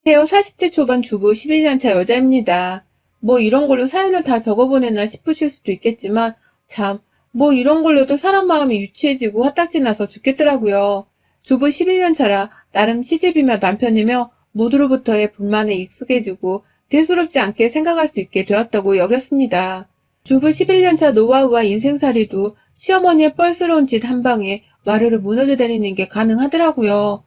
세요 40대 초반 주부 11년차 여자입니다. 뭐 이런 걸로 사연을 다 적어보냈나 싶으실 수도 있겠지만 참, 뭐 이런 걸로도 사람 마음이 유치해지고 화딱지 나서 죽겠더라고요. 주부 11년차라 나름 시집이며 남편이며 모두로부터의 불만에 익숙해지고 대수롭지 않게 생각할 수 있게 되었다고 여겼습니다. 주부 11년차 노하우와 인생살이도 시어머니의 뻘스러운 짓 한 방에 와르르 무너져내리는 게 가능하더라고요.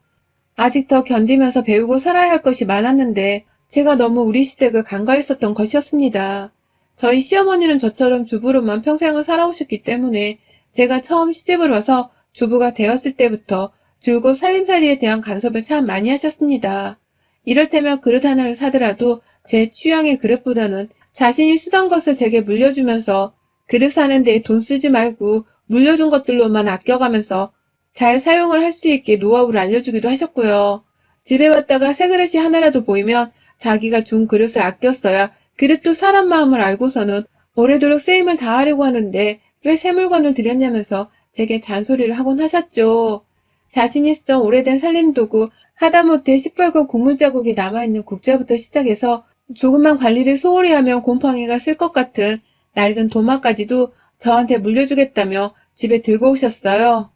아직 더 견디면서 배우고 살아야 할 것이 많았는데 제가 너무 우리 시댁을 간과했었던 것이었습니다. 저희 시어머니는 저처럼 주부로만 평생을 살아오셨기 때문에 제가 처음 시집을 와서 주부가 되었을 때부터 줄곧 살림살이에 대한 간섭을 참 많이 하셨습니다. 이를테면 그릇 하나를 사더라도 제 취향의 그릇보다는 자신이 쓰던 것을 제게 물려주면서 그릇 사는 데에 돈 쓰지 말고 물려준 것들로만 아껴가면서 잘 사용을 할 수 있게 노하우를 알려주기도 하셨고요. 집에 왔다가 새 그릇이 하나라도 보이면 자기가 준 그릇을 아껴 써야 그릇도 사람 마음을 알고서는 오래도록 쓰임을 다하려고 하는데 왜 새 물건을 드렸냐면서 제게 잔소리를 하곤 하셨죠. 자신이 쓰던 오래된 살림도구, 하다못해 시뻘건 국물 자국이 남아있는 국자부터 시작해서 조금만 관리를 소홀히 하면 곰팡이가 쓸 것 같은 낡은 도마까지도 저한테 물려주겠다며 집에 들고 오셨어요.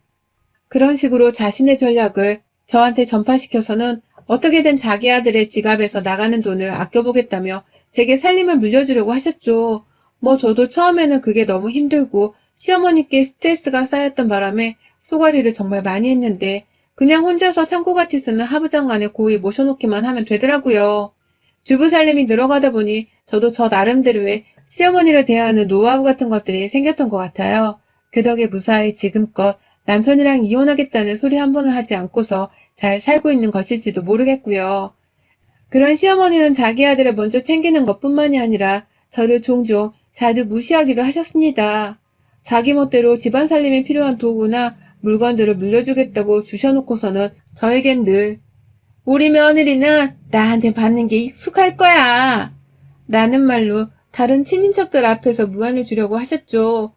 그런 식으로 자신의 전략을 저한테 전파시켜서는 어떻게든 자기 아들의 지갑에서 나가는 돈을 아껴보겠다며 제게 살림을 물려주려고 하셨죠. 뭐 저도 처음에는 그게 너무 힘들고 시어머니께 스트레스가 쌓였던 바람에 소가리를 정말 많이 했는데 그냥 혼자서 창고같이 쓰는 하부장 안에 고이 모셔놓기만 하면 되더라고요. 주부 살림이 늘어가다 보니 저도 저 나름대로의 시어머니를 대하는 노하우 같은 것들이 생겼던 것 같아요. 그 덕에 무사히 지금껏 남편이랑 이혼하겠다는 소리 한 번을 하지 않고서 잘 살고 있는 것일지도 모르겠고요. 그런 시어머니는 자기 아들을 먼저 챙기는 것뿐만이 아니라 저를 종종 자주 무시하기도 하셨습니다. 자기 멋대로 집안 살림에 필요한 도구나 물건들을 물려주겠다고 주셔놓고서는 저에겐 늘 우리 며느리는 나한테 받는 게 익숙할 거야 라는 말로 다른 친인척들 앞에서 무안을 주려고 하셨죠.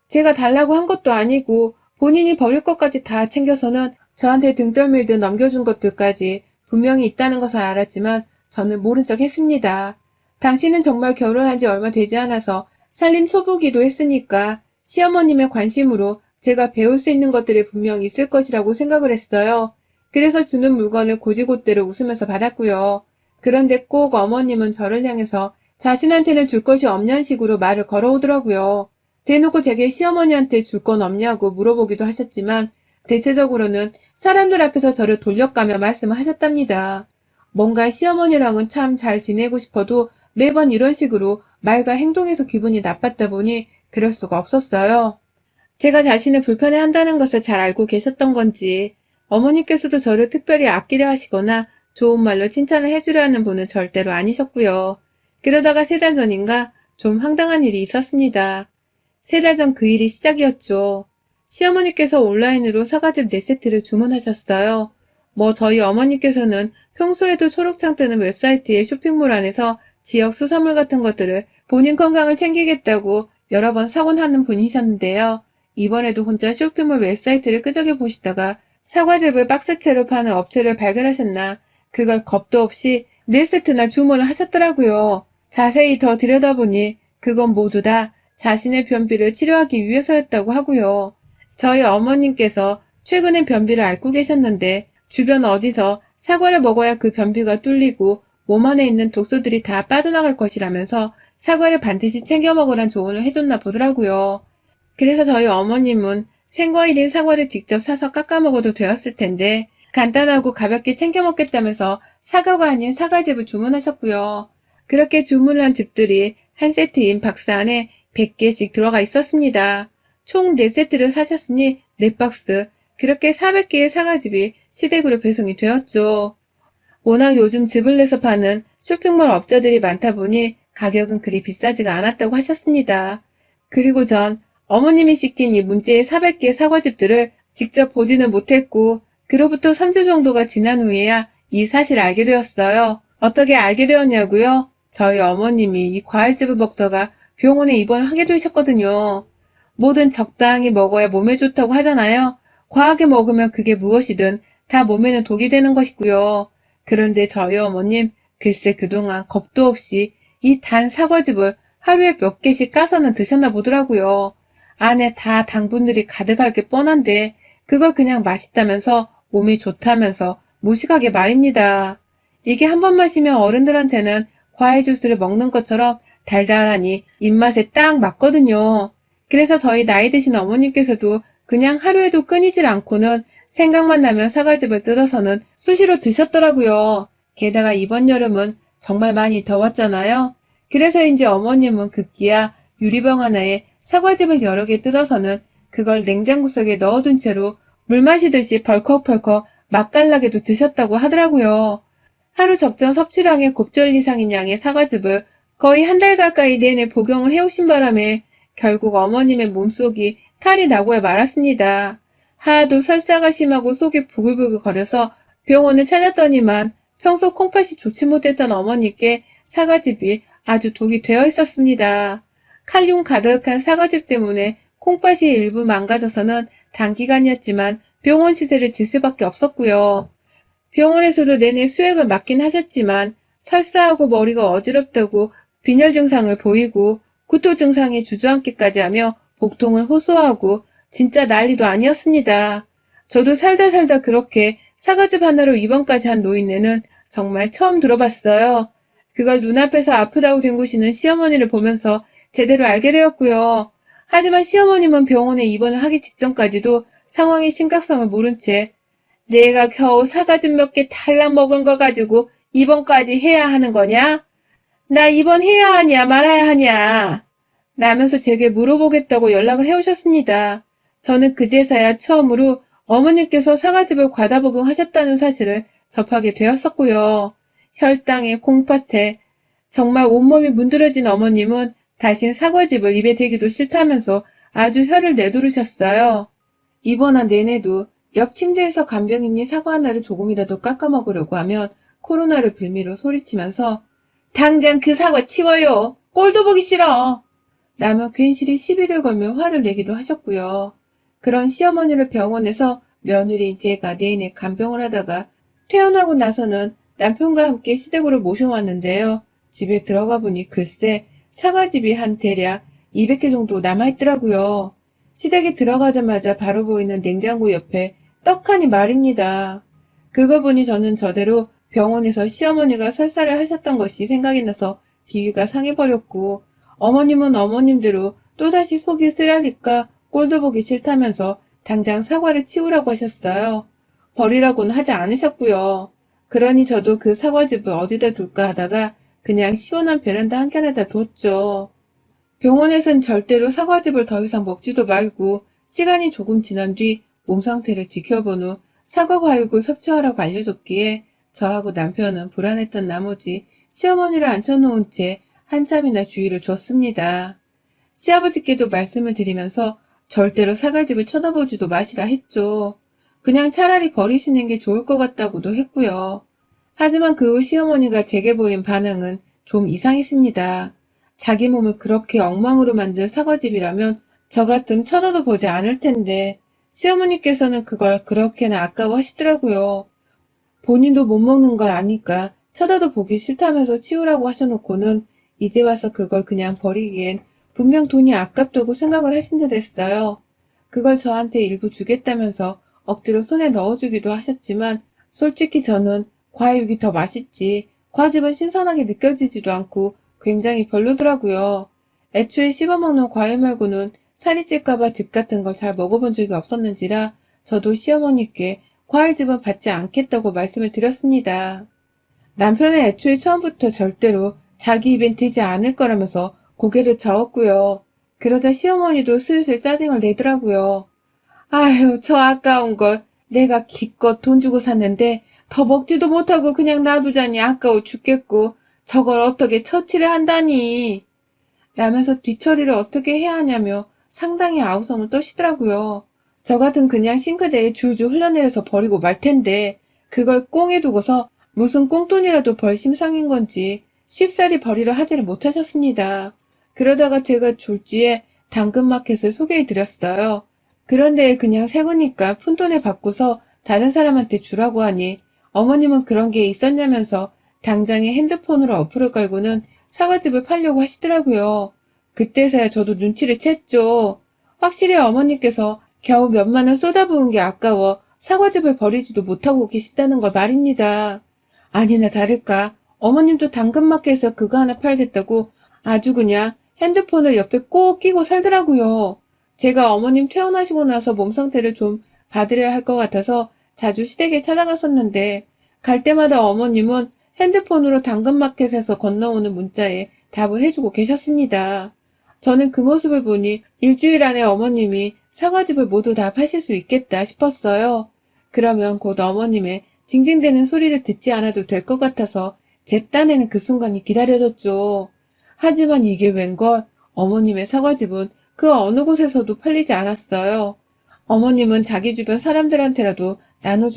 제가 달라고 한 것도 아니고 본인이 버릴 것까지 다 챙겨서는 저한테 등 떠밀듯 넘겨준 것들까지 분명히 있다는 것을 알았지만 저는 모른 척 했습니다. 당신은 정말 결혼한 지 얼마 되지 않아서 살림 초보기도 했으니까 시어머님의 관심으로 제가 배울 수 있는 것들이 분명 있을 것이라고 생각을 했어요. 그래서 주는 물건을 고지고대로 웃으면서 받았고요. 그런데 꼭 어머님은 저를 향해서 자신한테는 줄 것이 없냐는 식으로 말을 걸어오더라고요. 대놓고 제게 시어머니한테 줄 건 없냐고 물어보기도 하셨지만 대체적으로는 사람들 앞에서 저를 돌려가며 말씀을 하셨답니다. 뭔가 시어머니랑은 참 잘 지내고 싶어도 매번 이런 식으로 말과 행동에서 기분이 나빴다 보니 그럴 수가 없었어요. 제가 자신을 불편해한다는 것을 잘 알고 계셨던 건지 어머니께서도 저를 특별히 아끼려 하시거나 좋은 말로 칭찬을 해주려 하는 분은 절대로 아니셨고요. 그러다가 3달 전인가 좀 황당한 일이 있었습니다. 3달 전 그 일이 시작이었죠. 시어머니께서 온라인으로 사과즙 4세트를 주문하셨어요. 뭐 저희 어머니께서는 평소에도 초록창 뜨는 웹사이트의 쇼핑몰 안에서 지역 수산물 같은 것들을 본인 건강을 챙기겠다고 여러 번 사곤 하는 분이셨는데요. 이번에도 혼자 쇼핑몰 웹사이트를 끄적여 보시다가 사과즙을 박스채로 파는 업체를 발견하셨나 그걸 겁도 없이 4세트나 주문을 하셨더라고요. 자세히 더 들여다보니 그건 모두 다 자신의 변비를 치료하기 위해서였다고 하고요. 저희 어머님께서 최근에 변비를 앓고 계셨는데 주변 어디서 사과를 먹어야 그 변비가 뚫리고 몸 안에 있는 독소들이 다 빠져나갈 것이라면서 사과를 반드시 챙겨 먹으란 조언을 해줬나 보더라고요. 그래서 저희 어머님은 생과일인 사과를 직접 사서 깎아 먹어도 되었을 텐데 간단하고 가볍게 챙겨 먹겠다면서 사과가 아닌 사과즙을 주문하셨고요. 그렇게 주문한 즙들이 한 세트인 박스 안에 100개씩 들어가 있었습니다. 총 4세트를 사셨으니 4박스, 그렇게 400개의 사과즙이 시댁으로 배송이 되었죠. 워낙 요즘 즙을 내서 파는 쇼핑몰 업자들이 많다 보니 가격은 그리 비싸지가 않았다고 하셨습니다. 그리고 전 어머님이 시킨 이 문제의 400개의 사과즙들을 직접 보지는 못했고 그로부터 3주 정도가 지난 후에야 이 사실을 알게 되었어요. 어떻게 알게 되었냐고요? 저희 어머님이 이 과일즙을 먹다가 병원에 입원하게 되셨거든요. 뭐든 적당히 먹어야 몸에 좋다고 하잖아요. 과하게 먹으면 그게 무엇이든 다 몸에는 독이 되는 것이고요. 그런데 저희 어머님, 글쎄 그동안 겁도 없이 이 단 사과즙을 하루에 몇 개씩 까서는 드셨나 보더라고요. 안에 다 당분들이 가득할 게 뻔한데 그걸 그냥 맛있다면서 몸이 좋다면서 무식하게 말입니다. 이게 한 번 마시면 어른들한테는 과일 주스를 먹는 것처럼 달달하니 입맛에 딱 맞거든요. 그래서 저희 나이 드신 어머님께서도 그냥 하루에도 끊이질 않고는 생각만 나면 사과즙을 뜯어서는 수시로 드셨더라고요. 게다가 이번 여름은 정말 많이 더웠잖아요. 그래서인지 어머님은 급기야 유리병 하나에 사과즙을 여러 개 뜯어서는 그걸 냉장고 속에 넣어둔 채로 물 마시듯이 벌컥벌컥 맛깔나게도 드셨다고 하더라고요. 하루 적정 섭취량의 곱절 이상인 양의 사과즙을 거의 한 달 가까이 내내 복용을 해오신 바람에 결국 어머님의 몸속이 탈이 나고야 말았습니다. 하도 설사가 심하고 속이 부글부글 거려서 병원을 찾았더니만 평소 콩팥이 좋지 못했던 어머니께 사과즙이 아주 독이 되어 있었습니다. 칼륨 가득한 사과즙 때문에 콩팥이 일부 망가져서는 단기간이었지만 병원 시세를 질 수밖에 없었고요. 병원에서도 내내 수액을 맞긴 하셨지만 설사하고 머리가 어지럽다고 빈혈 증상을 보이고 구토 증상이 주저앉기까지 하며 복통을 호소하고 진짜 난리도 아니었습니다. 저도 살다 그렇게 사과즙 하나로 입원까지 한 노인네는 정말 처음 들어봤어요. 그걸 눈앞에서 아프다고 뒹구시는 시어머니를 보면서 제대로 알게 되었고요. 하지만 시어머님은 병원에 입원을 하기 직전까지도 상황의 심각성을 모른 채 내가 겨우 사과즙 몇 개 달랑 먹은 거 가지고 입원까지 해야 하는 거냐? 나 입원해야 하냐 말아야 하냐? 라면서 제게 물어보겠다고 연락을 해오셨습니다. 저는 그제서야 처음으로 어머니께서 사과즙을 과다 복용하셨다는 사실을 접하게 되었었고요. 혈당에 콩팥에 정말 온몸이 문드러진 어머님은 다신 사과즙을 입에 대기도 싫다면서 아주 혀를 내두르셨어요. 입원한 내내도 옆 침대에서 간병인이 사과 하나를 조금이라도 깎아 먹으려고 하면 코로나를 빌미로 소리치면서 당장 그 사과 치워요. 꼴도 보기 싫어. 라며 괜시리 시비를 걸며 화를 내기도 하셨고요. 그런 시어머니를 병원에서 며느리인 제가 내내 간병을 하다가 퇴원하고 나서는 남편과 함께 시댁으로 모셔왔는데요. 집에 들어가 보니 글쎄 사과즙이 한 대략 200개 정도 남아있더라고요. 시댁에 들어가자마자 바로 보이는 냉장고 옆에 떡하니 말입니다. 그거 보니 저는 저대로 병원에서 시어머니가 설사를 하셨던 것이 생각이 나서 비위가 상해버렸고 어머님은 어머님대로 또다시 속이 쓰라니까 꼴도 보기 싫다면서 당장 사과를 치우라고 하셨어요. 버리라고는 하지 않으셨고요. 그러니 저도 그 사과즙을 어디다 둘까 하다가 그냥 시원한 베란다 한켠에다 뒀죠. 병원에선 절대로 사과즙을 더 이상 먹지도 말고 시간이 조금 지난 뒤 몸 상태를 지켜본 후 사과 과육을 섭취하라고 알려줬기에 저하고 남편은 불안했던 나머지 시어머니를 앉혀놓은 채 한참이나 주의를 줬습니다. 시아버지께도 말씀을 드리면서 절대로 사과즙을 쳐다보지도 마시라 했죠. 그냥 차라리 버리시는 게 좋을 것 같다고도 했고요. 하지만 그 후 시어머니가 제게 보인 반응은 좀 이상했습니다. 자기 몸을 그렇게 엉망으로 만든 사과즙이라면 저 같음 쳐다도 보지 않을 텐데 시어머니께서는 그걸 그렇게나 아까워하시더라고요. 본인도 못 먹는 걸 아니까 쳐다도 보기 싫다면서 치우라고 하셔놓고는 이제 와서 그걸 그냥 버리기엔 분명 돈이 아깝다고 생각을 하신 듯 했어요. 그걸 저한테 일부 주겠다면서 억지로 손에 넣어주기도 하셨지만 솔직히 저는 과육이 더 맛있지 과즙은 신선하게 느껴지지도 않고 굉장히 별로더라고요. 애초에 씹어먹는 과일 말고는 살이 찔까봐 즙 같은 걸 잘 먹어본 적이 없었는지라 저도 시어머니께 과일즙은 받지 않겠다고 말씀을 드렸습니다. 남편은 애초에 처음부터 절대로 자기 입엔 대지 않을 거라면서 고개를 저었고요. 그러자 시어머니도 슬슬 짜증을 내더라고요. 아휴, 저 아까운 걸 내가 기껏 돈 주고 샀는데 더 먹지도 못하고 그냥 놔두자니 아까워 죽겠고 저걸 어떻게 처치를 한다니. 라면서 뒤처리를 어떻게 해야 하냐며 상당히 아우성을 떠시더라고요. 저 같은 그냥 싱크대에 줄줄 흘러내려서 버리고 말 텐데 그걸 꽁에 두고서 무슨 꽁돈이라도 벌 심상인 건지 쉽사리 버리려 하지를 못하셨습니다. 그러다가 제가 졸지에 당근마켓을 소개해드렸어요. 그런데 그냥 새 거니까 푼돈에 바꿔서 다른 사람한테 주라고 하니 어머님은 그런 게 있었냐면서 당장에 핸드폰으로 어플을 깔고는 사과즙을 팔려고 하시더라고요. 그때서야 저도 눈치를 챘죠. 확실히 어머님께서 겨우 몇만 원 쏟아부은 게 아까워 사과즙을 버리지도 못하고 계시다는 걸 말입니다. 아니나 다를까 어머님도 당근마켓에서 그거 하나 팔겠다고 아주 그냥 핸드폰을 옆에 꼭 끼고 살더라고요. 제가 어머님 퇴원하시고 나서 몸 상태를 좀 봐드려야 할 것 같아서 자주 시댁에 찾아갔었는데 갈 때마다 어머님은 핸드폰으로 당근마켓에서 건너오는 문자에 답을 해주고 계셨습니다. 저는 그 모습을 보니 일주일 안에 어머님이 사과즙을 모두 다 파실 수 있겠다 싶었어요. 그러면 곧 어머님의 징징대는 소리를 듣지 않아도 될 것 같아서 제 딴에는 그 순간이 기다려졌죠. 하지만 이게 웬걸 어머님의 사과즙은 그 어느 곳에서도 팔리지 않았어요. 어머님은 자기 주변 사람들한테라도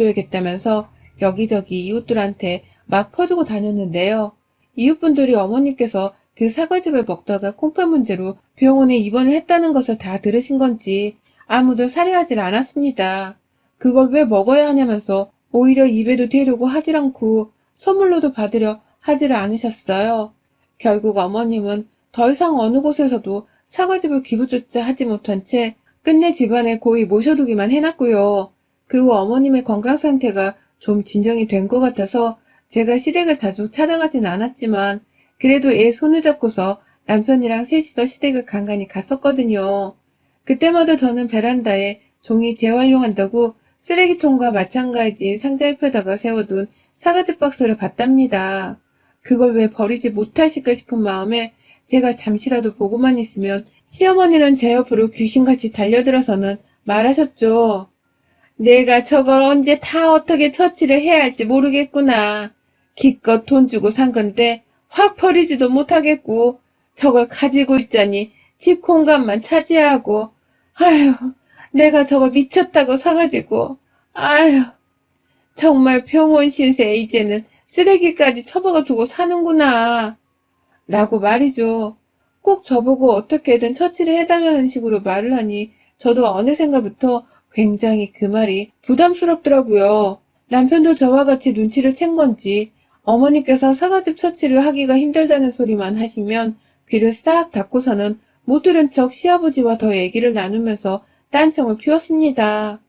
나눠줘야겠다면서 여기저기 이웃들한테 막 퍼주고 다녔는데요. 이웃분들이 어머님께서 그 사과즙을 먹다가 콩팥 문제로 병원에 입원을 했다는 것을 다 들으신 건지 아무도 살해하질 않았습니다. 그걸 왜 먹어야 하냐면서 오히려 입에도 대려고 하질 않고 선물로도 받으려 하지를 않으셨어요. 결국 어머님은 더 이상 어느 곳에서도 사과즙을 기부조차 하지 못한 채 끝내 집안에 고이 모셔두기만 해놨고요. 그 후 어머님의 건강 상태가 좀 진정이 된 것 같아서 제가 시댁을 자주 찾아가진 않았지만 그래도 애 손을 잡고서 남편이랑 셋이서 시댁을 간간히 갔었거든요. 그때마다 저는 베란다에 종이 재활용한다고 쓰레기통과 마찬가지 상자에 펴다가 세워둔 사과즙 박스를 봤답니다. 그걸 왜 버리지 못하실까 싶은 마음에 제가 잠시라도 보고만 있으면 시어머니는 제 옆으로 귀신같이 달려들어서는 말하셨죠. 내가 저걸 언제 다 어떻게 처치를 해야 할지 모르겠구나. 기껏 돈 주고 산 건데 확 버리지도 못하겠고 저걸 가지고 있자니 집 공간만 차지하고 아휴 내가 저걸 미쳤다고 사가지고 아휴 정말 병원 신세 이제는 쓰레기까지 처박아 두고 사는구나 라고 말이죠. 꼭 저보고 어떻게든 처치를 해달라는 식으로 말을 하니 저도 어느샌가부터 굉장히 그 말이 부담스럽더라고요. 남편도 저와 같이 눈치를 챈 건지 어머니께서 사과즙 처치를 하기가 힘들다는 소리만 하시면 귀를 싹 닫고서는 못 들은 척 시아버지와 더 얘기를 나누면서 딴청을 피웠습니다.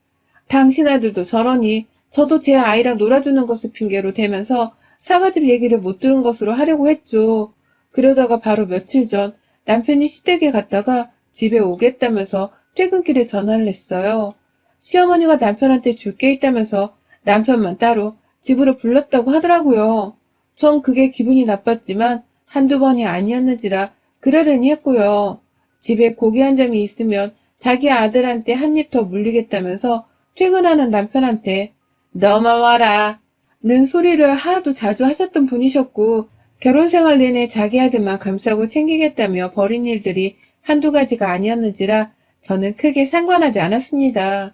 당신 아들도 저러니 저도 제 아이랑 놀아주는 것을 핑계로 대면서 사과즙 얘기를 못 들은 것으로 하려고 했죠. 그러다가 바로 며칠 전 남편이 시댁에 갔다가 집에 오겠다면서 퇴근길에 전화를 했어요. 시어머니가 남편한테 줄 게 있다면서 남편만 따로 집으로 불렀다고 하더라고요. 전 그게 기분이 나빴지만 한두 번이 아니었는지라 그러려니 했고요. 집에 고기 한 점이 있으면 자기 아들한테 한 입 더 물리겠다면서 퇴근하는 남편한테 너만 와라 는 소리를 하도 자주 하셨던 분이셨고 결혼 생활 내내 자기 아들만 감싸고 챙기겠다며 벌인 일들이 한두 가지가 아니었는지라 저는 크게 상관하지 않았습니다.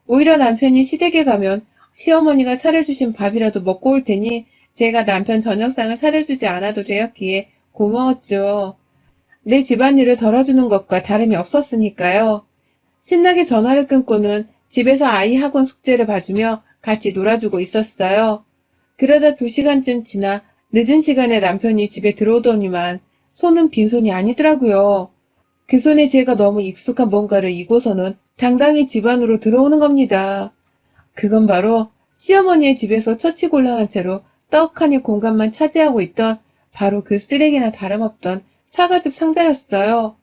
오히려 남편이 시댁에 가면 시어머니가 차려주신 밥이라도 먹고 올 테니 제가 남편 저녁상을 차려주지 않아도 되었기에 고마웠죠. 내 집안일을 덜어주는 것과 다름이 없었으니까요. 신나게 전화를 끊고는 집에서 아이 학원 숙제를 봐주며 같이 놀아주고 있었어요. 그러다 2시간쯤 지나 늦은 시간에 남편이 집에 들어오더니만 손은 빈손이 아니더라고요. 그 손에 제가 너무 익숙한 뭔가를 이고서는 당당히 집 안으로 들어오는 겁니다. 그건 바로 시어머니의 집에서 처치곤란한 채로 떡하니 공간만 차지하고 있던 바로 그 쓰레기나 다름없던 사과즙 상자였어요.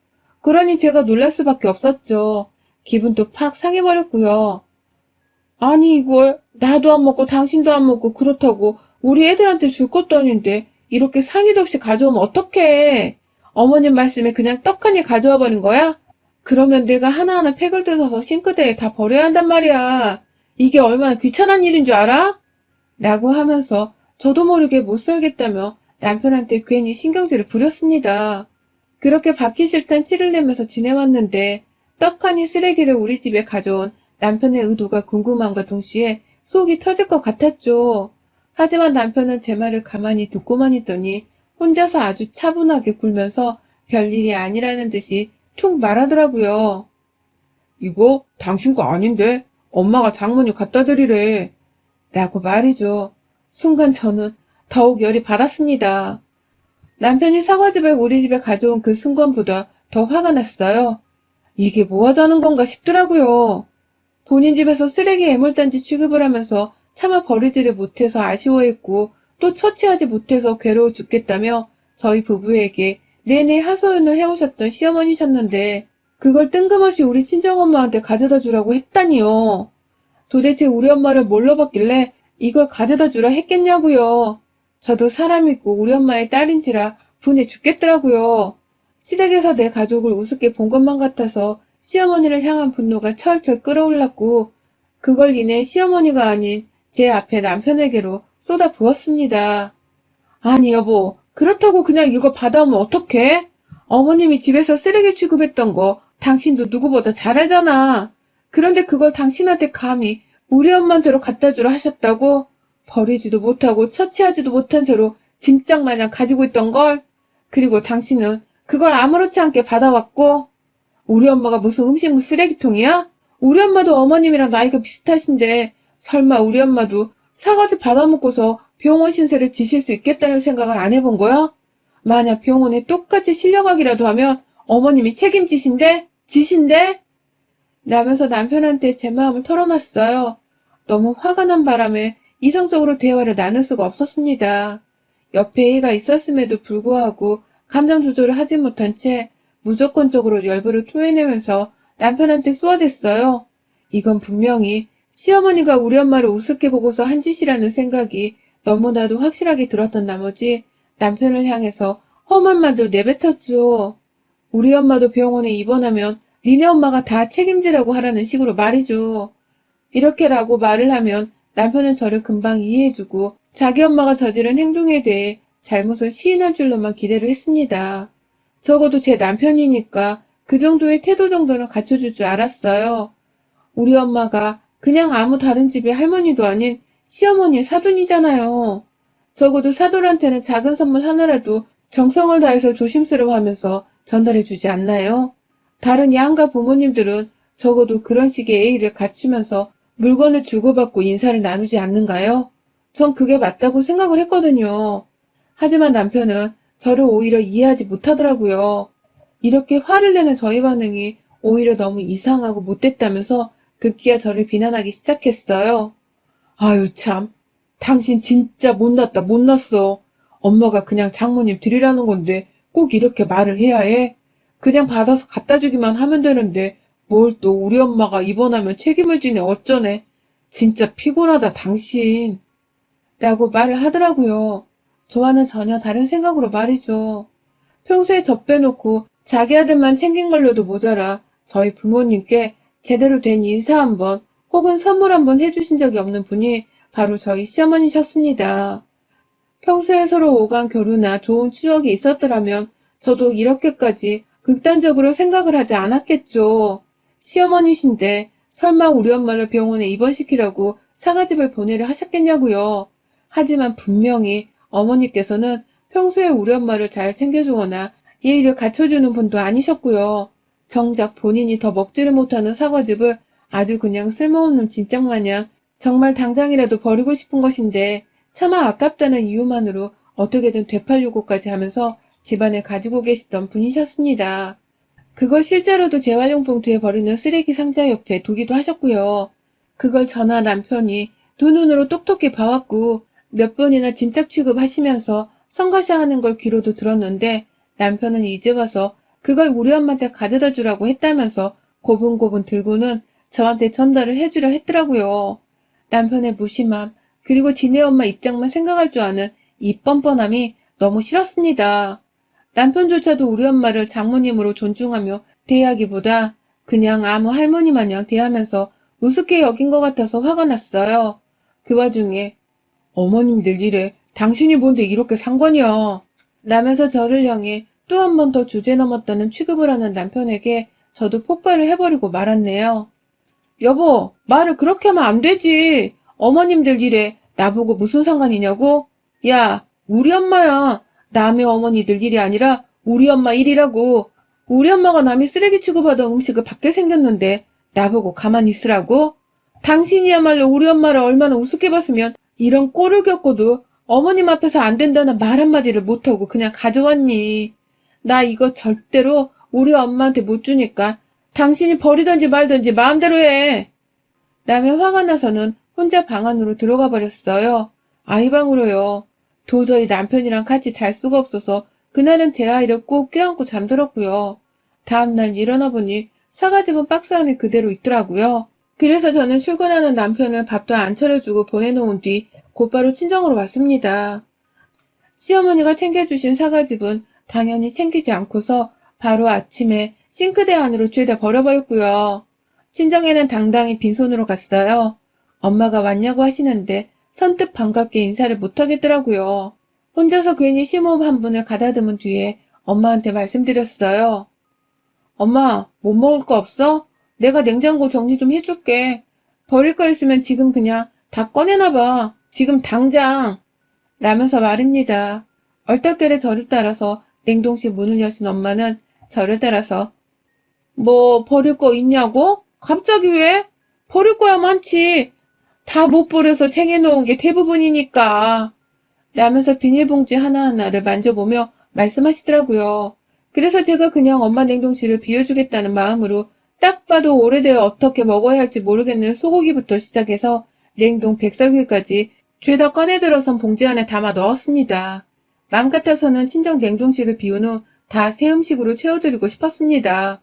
그러니 제가 놀랄 수밖에 없었죠. 기분도 팍 상해버렸고요. 아니 이걸 나도 안 먹고 당신도 안 먹고 그렇다고 우리 애들한테 줄 것도 아닌데 이렇게 상의도 없이 가져오면 어떡해. 어머님 말씀에 그냥 떡하니 가져와 버린 거야? 그러면 내가 하나하나 팩을 뜯어서 싱크대에 다 버려야 한단 말이야. 이게 얼마나 귀찮은 일인 줄 알아? 라고 하면서 저도 모르게 못 살겠다며 남편한테 괜히 신경질을 부렸습니다. 그렇게 받기 싫단 티를 내면서 지내왔는데 떡하니 쓰레기를 우리 집에 가져온 남편의 의도가 궁금함과 동시에 속이 터질 것 같았죠. 하지만 남편은 제 말을 가만히 듣고만 있더니 혼자서 아주 차분하게 굴면서 별일이 아니라는 듯이 툭 말하더라고요. 이거 당신 거 아닌데 엄마가 장모님 갖다 드리래. 라고 말이죠. 순간 저는 더욱 열이 받았습니다. 남편이 사과즙을 우리 집에 가져온 그 순간보다 더 화가 났어요. 이게 뭐 하자는 건가 싶더라고요. 본인 집에서 쓰레기 애물단지 취급을 하면서 차마 버리지를 못해서 아쉬워했고 또 처치하지 못해서 괴로워 죽겠다며 저희 부부에게 내내 하소연을 해오셨던 시어머니셨는데 그걸 뜬금없이 우리 친정엄마한테 가져다 주라고 했다니요. 도대체 우리 엄마를 뭘로 봤길래 이걸 가져다 주라 했겠냐고요. 저도 사람이고 우리 엄마의 딸인지라 분해 죽겠더라고요. 시댁에서 내 가족을 우습게 본 것만 같아서 시어머니를 향한 분노가 철철 끓어올랐고 그걸 인해 시어머니가 아닌 제 앞에 남편에게로 쏟아 부었습니다. 아니 여보, 그렇다고 그냥 이거 받아오면 어떡해? 어머님이 집에서 쓰레기 취급했던 거 당신도 누구보다 잘 알잖아. 그런데 그걸 당신한테 감히 우리 엄마한테로 갖다 주라 하셨다고? 버리지도 못하고 처치하지도 못한 채로 짐짝 마냥 가지고 있던 걸? 그리고 당신은 그걸 아무렇지 않게 받아왔고? 우리 엄마가 무슨 음식물 쓰레기통이야? 우리 엄마도 어머님이랑 나이가 비슷하신데 설마 우리 엄마도 사과즙 받아먹고서 병원 신세를 지실 수 있겠다는 생각을 안 해본 거야? 만약 병원에 똑같이 실려가기라도 하면 어머님이 책임지신데? 지신데? 라면서 남편한테 제 마음을 털어놨어요. 너무 화가 난 바람에 이성적으로 대화를 나눌 수가 없었습니다. 옆에 애가 있었음에도 불구하고 감정 조절을 하지 못한 채 무조건적으로 열불을 토해내면서 남편한테 쏘아댔어요. 이건 분명히 시어머니가 우리 엄마를 우습게 보고서 한 짓이라는 생각이 너무나도 확실하게 들었던 나머지 남편을 향해서 험한 말도 내뱉었죠. 우리 엄마도 병원에 입원하면 니네 엄마가 다 책임지라고 하라는 식으로 말이죠. 이렇게라고 말을 하면 남편은 저를 금방 이해해주고 자기 엄마가 저지른 행동에 대해 잘못을 시인할 줄로만 기대를 했습니다. 적어도 제 남편이니까 그 정도의 태도 정도는 갖춰줄 줄 알았어요. 우리 엄마가 그냥 아무 다른 집의 할머니도 아닌 시어머니의 사돈이잖아요. 적어도 사돈한테는 작은 선물 하나라도 정성을 다해서 조심스러워하면서 전달해주지 않나요? 다른 양가 부모님들은 적어도 그런 식의 예의를 갖추면서 물건을 주고받고 인사를 나누지 않는가요? 전 그게 맞다고 생각을 했거든요. 하지만 남편은 저를 오히려 이해하지 못하더라고요. 이렇게 화를 내는 저희 반응이 오히려 너무 이상하고 못됐다면서 급기야 저를 비난하기 시작했어요. 아유 참, 당신 진짜 못났다 못났어. 엄마가 그냥 장모님 드리라는 건데 꼭 이렇게 말을 해야 해? 그냥 받아서 갖다 주기만 하면 되는데 뭘 또 우리 엄마가 입원하면 책임을 지네 어쩌네. 진짜 피곤하다 당신. 라고 말을 하더라고요. 저와는 전혀 다른 생각으로 말이죠. 평소에 저 빼놓고 자기 아들만 챙긴 걸로도 모자라 저희 부모님께 제대로 된 인사 한번 혹은 선물 한번 해주신 적이 없는 분이 바로 저희 시어머니셨습니다. 평소에 서로 오간 교류나 좋은 추억이 있었더라면 저도 이렇게까지 극단적으로 생각을 하지 않았겠죠. 시어머니신데 설마 우리 엄마를 병원에 입원시키려고 사과즙을 보내려 하셨겠냐고요. 하지만 분명히 어머니께서는 평소에 우리 엄마를 잘 챙겨주거나 예의를 갖춰주는 분도 아니셨고요. 정작 본인이 더 먹지를 못하는 사과즙을 아주 그냥 쓸모없는 짐짝 마냥 정말 당장이라도 버리고 싶은 것인데 차마 아깝다는 이유만으로 어떻게든 되팔려고까지 하면서 집안에 가지고 계시던 분이셨습니다. 그걸 실제로도 재활용봉투에 버리는 쓰레기 상자 옆에 두기도 하셨고요. 그걸 저나 남편이 두 눈으로 똑똑히 봐왔고 몇 번이나 짐짝 취급하시면서 성가셔하는 걸 귀로도 들었는데 남편은 이제 와서 그걸 우리 엄마한테 가져다 주라고 했다면서 고분고분 들고는 저한테 전달을 해주려 했더라고요. 남편의 무심함 그리고 지네 엄마 입장만 생각할 줄 아는 이 뻔뻔함이 너무 싫었습니다. 남편조차도 우리 엄마를 장모님으로 존중하며 대하기보다 그냥 아무 할머니 마냥 대하면서 우습게 여긴 것 같아서 화가 났어요. 그 와중에 어머님들 일에 당신이 뭔데 이렇게 상관이야. 라면서 저를 향해 또 한 번 더 주제 넘었다는 취급을 하는 남편에게 저도 폭발을 해버리고 말았네요. 여보, 말을 그렇게 하면 안 되지. 어머님들 일에 나보고 무슨 상관이냐고? 야, 우리 엄마야. 남의 어머니들 일이 아니라 우리 엄마 일이라고. 우리 엄마가 남이 쓰레기 취급하던 음식을 받게 생겼는데 나보고 가만히 있으라고? 당신이야말로 우리 엄마를 얼마나 우습게 봤으면 이런 꼴을 겪고도 어머님 앞에서 안 된다는 말 한마디를 못하고 그냥 가져왔니? 나 이거 절대로 우리 엄마한테 못 주니까 당신이 버리든지 말든지 마음대로 해. 라며 화가 나서는 혼자 방 안으로 들어가 버렸어요. 아이 방으로요. 도저히 남편이랑 같이 잘 수가 없어서 그날은 제 아이를 꼭 껴안고 잠들었고요. 다음날 일어나 보니 사과즙은 박스 안에 그대로 있더라고요. 그래서 저는 출근하는 남편을 밥도 안 차려주고 보내놓은 뒤 곧바로 친정으로 왔습니다. 시어머니가 챙겨주신 사과즙은 당연히 챙기지 않고서 바로 아침에 싱크대 안으로 죄다 버려버렸고요. 친정에는 당당히 빈손으로 갔어요. 엄마가 왔냐고 하시는데 선뜻 반갑게 인사를 못하겠더라고요. 혼자서 괜히 심호흡 한 번을 가다듬은 뒤에 엄마한테 말씀드렸어요. 엄마, 못 먹을 거 없어? 내가 냉장고 정리 좀 해줄게. 버릴 거 있으면 지금 그냥 다 꺼내놔봐. 지금 당장. 라면서 말입니다. 얼떨결에 저를 따라서 냉동실 문을 여신 엄마는 저를 따라서 뭐 버릴 거 있냐고? 갑자기 왜? 버릴 거야 많지. 다 못 버려서 챙겨놓은 게 대부분이니까. 라면서 비닐봉지 하나하나를 만져보며 말씀하시더라고요. 그래서 제가 그냥 엄마 냉동실을 비워주겠다는 마음으로 딱 봐도 오래되어 어떻게 먹어야 할지 모르겠는 소고기부터 시작해서 냉동 백설기까지 죄다 꺼내들어선 봉지 안에 담아 넣었습니다. 마음 같아서는 친정 냉동실을 비운 후 다 새 음식으로 채워드리고 싶었습니다.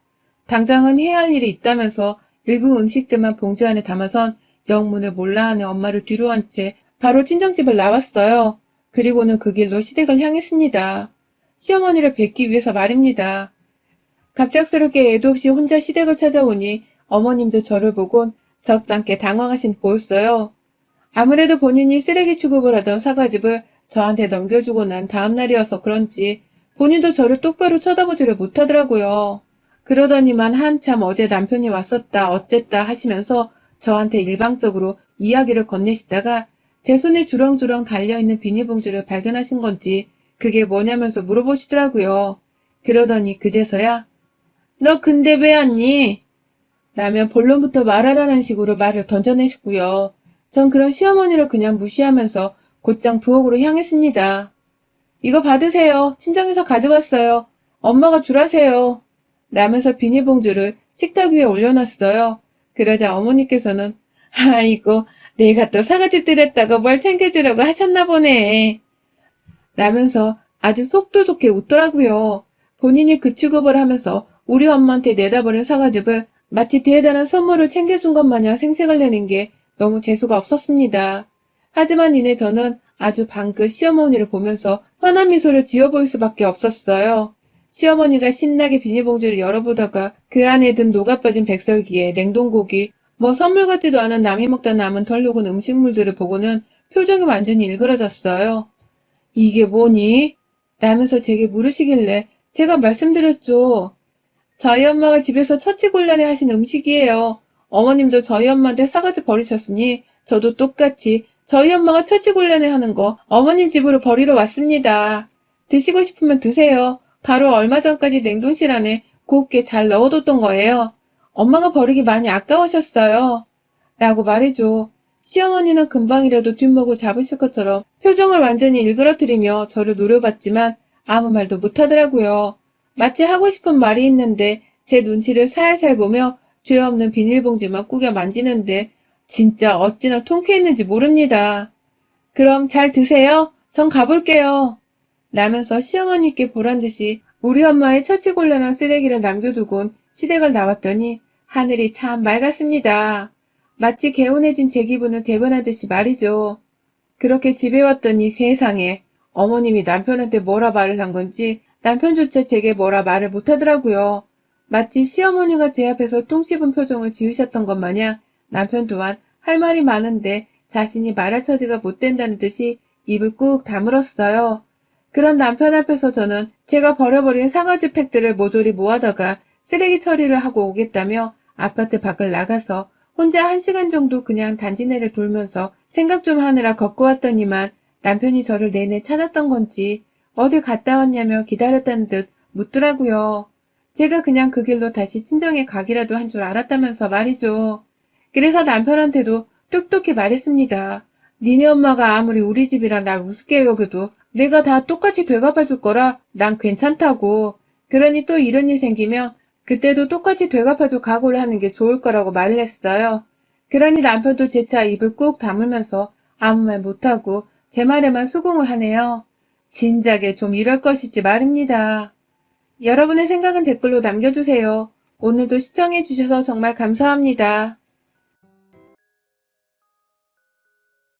당장은 해야 할 일이 있다면서 일부 음식들만 봉지 안에 담아선 영문을 몰라 하는 엄마를 뒤로 한 채 바로 친정집을 나왔어요. 그리고는 그 길로 시댁을 향했습니다. 시어머니를 뵙기 위해서 말입니다. 갑작스럽게 애도 없이 혼자 시댁을 찾아오니 어머님도 저를 보곤 적잖게 당황하신 보였어요. 아무래도 본인이 쓰레기 취급을 하던 사과즙을 저한테 넘겨주고 난 다음 날이어서 그런지 본인도 저를 똑바로 쳐다보지를 못하더라고요. 그러더니만 한참 어제 남편이 왔었다 어쨌다 하시면서 저한테 일방적으로 이야기를 건네시다가 제 손에 주렁주렁 달려있는 비닐봉지를 발견하신 건지 그게 뭐냐면서 물어보시더라고요. 그러더니 그제서야 너 근데 왜 왔니? 라며 본론부터 말하라는 식으로 말을 던져내셨고요. 전 그런 시어머니를 그냥 무시하면서 곧장 부엌으로 향했습니다. 이거 받으세요. 친정에서 가져왔어요. 엄마가 주라세요. 라면서 비닐봉지를 식탁 위에 올려놨어요. 그러자 어머니께서는 아이고 내가 또 사과즙 드렸다고 뭘 챙겨주려고 하셨나 보네. 라면서 아주 속도 좋게 웃더라고요. 본인이 그 취급을 하면서 우리 엄마한테 내다버린 사과즙을 마치 대단한 선물을 챙겨준 것 마냥 생색을 내는 게 너무 재수가 없었습니다. 하지만 이내 저는 아주 방긋 시어머니를 보면서 환한 미소를 지어 보일 수밖에 없었어요. 시어머니가 신나게 비닐봉지를 열어보다가 그 안에 든 녹아빠진 백설기에 냉동고기, 뭐 선물 같지도 않은 남이 먹다 남은 덜 녹은 음식물들을 보고는 표정이 완전히 일그러졌어요. 이게 뭐니? 라면서 제게 물으시길래 제가 말씀드렸죠. 저희 엄마가 집에서 처치곤란해 하신 음식이에요. 어머님도 저희 엄마한테 사과즙 버리셨으니 저도 똑같이 저희 엄마가 처치곤란해 하는 거 어머님 집으로 버리러 왔습니다. 드시고 싶으면 드세요. 바로 얼마 전까지 냉동실 안에 곱게 잘 넣어뒀던 거예요. 엄마가 버리기 많이 아까우셨어요. 라고 말해줘. 시어머니는 금방이라도 뒷목을 잡으실 것처럼 표정을 완전히 일그러뜨리며 저를 노려봤지만 아무 말도 못하더라고요. 마치 하고 싶은 말이 있는데 제 눈치를 살살 보며 죄 없는 비닐봉지만 꾸겨 만지는데 진짜 어찌나 통쾌했는지 모릅니다. 그럼 잘 드세요. 전 가볼게요. 라면서 시어머니께 보란듯이 우리 엄마의 처치곤란한 쓰레기를 남겨두곤 시댁을 나왔더니 하늘이 참 맑았습니다. 마치 개운해진 제 기분을 대변하듯이 말이죠. 그렇게 집에 왔더니 세상에 어머님이 남편한테 뭐라 말을 한 건지 남편조차 제게 뭐라 말을 못하더라고요. 마치 시어머니가 제 앞에서 똥 씹은 표정을 지으셨던 것 마냥 남편 또한 할 말이 많은데 자신이 말할 처지가 못 된다는 듯이 입을 꾹 다물었어요. 그런 남편 앞에서 저는 제가 버려버린 사과즙 팩들을 모조리 모아다가 쓰레기 처리를 하고 오겠다며 아파트 밖을 나가서 혼자 1시간 정도 그냥 단지내를 돌면서 생각 좀 하느라 걷고 왔더니만 남편이 저를 내내 찾았던 건지 어딜 갔다 왔냐며 기다렸다는 듯 묻더라고요. 제가 그냥 그 길로 다시 친정에 가기라도 한 줄 알았다면서 말이죠. 그래서 남편한테도 똑똑히 말했습니다. 니네 엄마가 아무리 우리 집이랑 날 우습게 여겨도 내가 다 똑같이 되갚아줄 거라 난 괜찮다고. 그러니 또 이런 일 생기면 그때도 똑같이 되갚아줄 각오를 하는 게 좋을 거라고 말을 했어요. 그러니 남편도 재차 입을 꾹 다물면서 아무 말 못하고 제 말에만 수긍을 하네요. 진작에 좀 이럴 것이지 말입니다. 여러분의 생각은 댓글로 남겨주세요. 오늘도 시청해주셔서 정말 감사합니다.